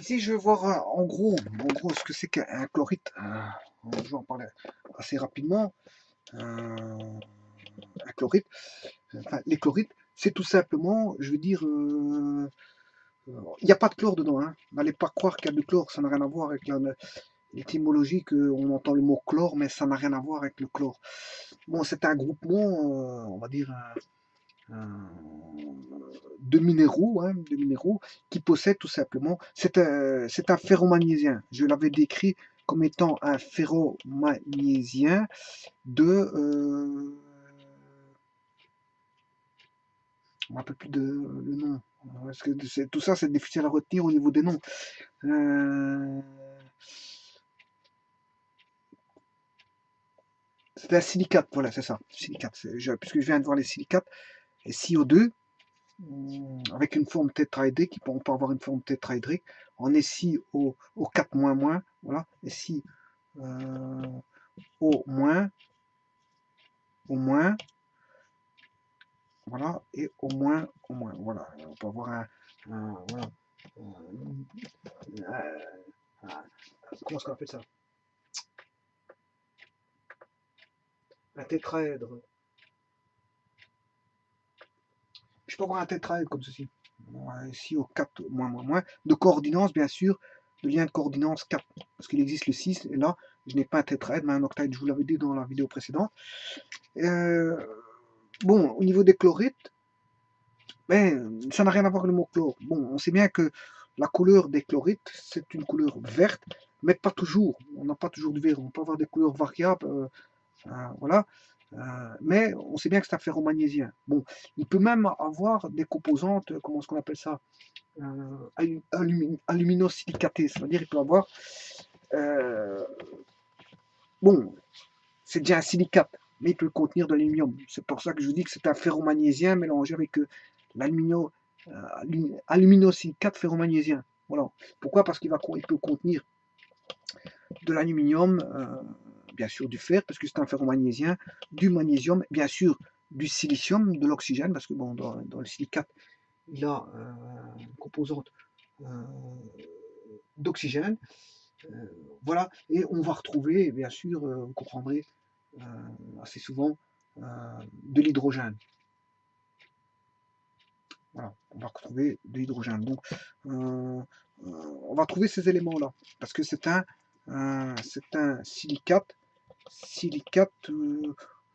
Ici, je vais voir en gros ce que c'est qu'un chlorite. Je vais en parler assez rapidement. Un chlorite, enfin, les chlorites, c'est tout simplement, je veux dire, il n'y a pas de chlore dedans. Hein. N'allez pas croire qu'il y a du chlore, ça n'a rien à voir avec l'étymologie, on entend le mot chlore, mais ça n'a rien à voir avec le chlore. Bon, c'est un groupement, on va dire, de minéraux qui possèdent tout simplement, c'est un ferromagnésiien. Je l'avais décrit comme étant un ferromagnésiien de, je ne me rappelle plus de le nom, parce que tout ça c'est difficile à retenir au niveau des noms. C'est un silicate, voilà, c'est ça, silicate. Puisque je viens de voir les silicates, et SiO2, avec une forme tétraédrique, on peut avoir une forme tétraédrique, on est Si au 4 voilà, et Si au moins, voilà, et au moins, voilà, on peut avoir voilà, comment est-ce qu'on appelle ça? Un tétraèdre. Je peux avoir un tétraèdre comme ceci. Ici au 4 de coordination, bien sûr, de lien de coordination 4. Parce qu'il existe le 6, et là, je n'ai pas un tétraèdre, mais un octaèdre, je vous l'avais dit dans la vidéo précédente. Bon, au niveau des chlorites, ben, ça n'a rien à voir avec le mot chlore. Bon, on sait bien que la couleur des chlorites, c'est une couleur verte, mais pas toujours. On n'a pas toujours du vert. On peut avoir des couleurs variables. Voilà. Mais on sait bien que c'est un ferromagnésien. Bon, il peut même avoir des composantes, comment est-ce qu'on appelle ça, aluminosilicatées, c'est-à-dire il peut avoir, euh, bon, c'est déjà un silicate, mais il peut contenir de l'aluminium. C'est pour ça que je vous dis que c'est un ferromagnésien mélangé avec l'alumino, aluminosilicate ferromagnésien. Voilà. Pourquoi? Parce il peut contenir de l'aluminium, bien sûr du fer, parce que c'est un ferromagnésien, du magnésium, bien sûr du silicium, de l'oxygène, parce que bon, dans le silicate, il a une composante euh, d'oxygène. Voilà, et on va retrouver, bien sûr, vous comprendrez, euh, assez souvent euh, de l'hydrogène. Voilà, on va retrouver de l'hydrogène. Donc, on va trouver ces éléments-là, parce que c'est un silicate,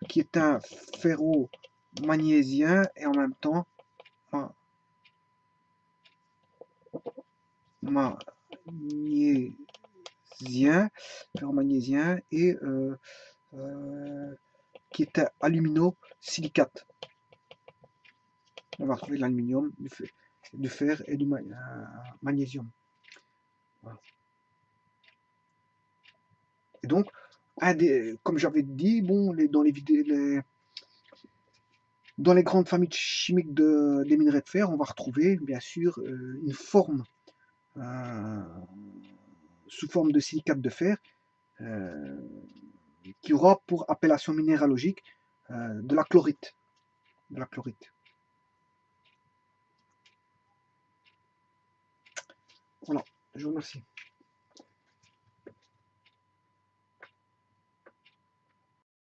qui est un ferro-magnésien et en même temps magnésien, ferro-magnésien et qui est un alumino-silicate. On va retrouver de l'aluminium, du fer et du magnésium. Voilà. Et donc, comme j'avais dit, bon, dans les grandes familles chimiques des minerais de fer, on va retrouver bien sûr une forme sous forme de silicate de fer euh, qui aura pour appellation minéralogique de la chlorite. De la chlorite. Voilà, je vous remercie.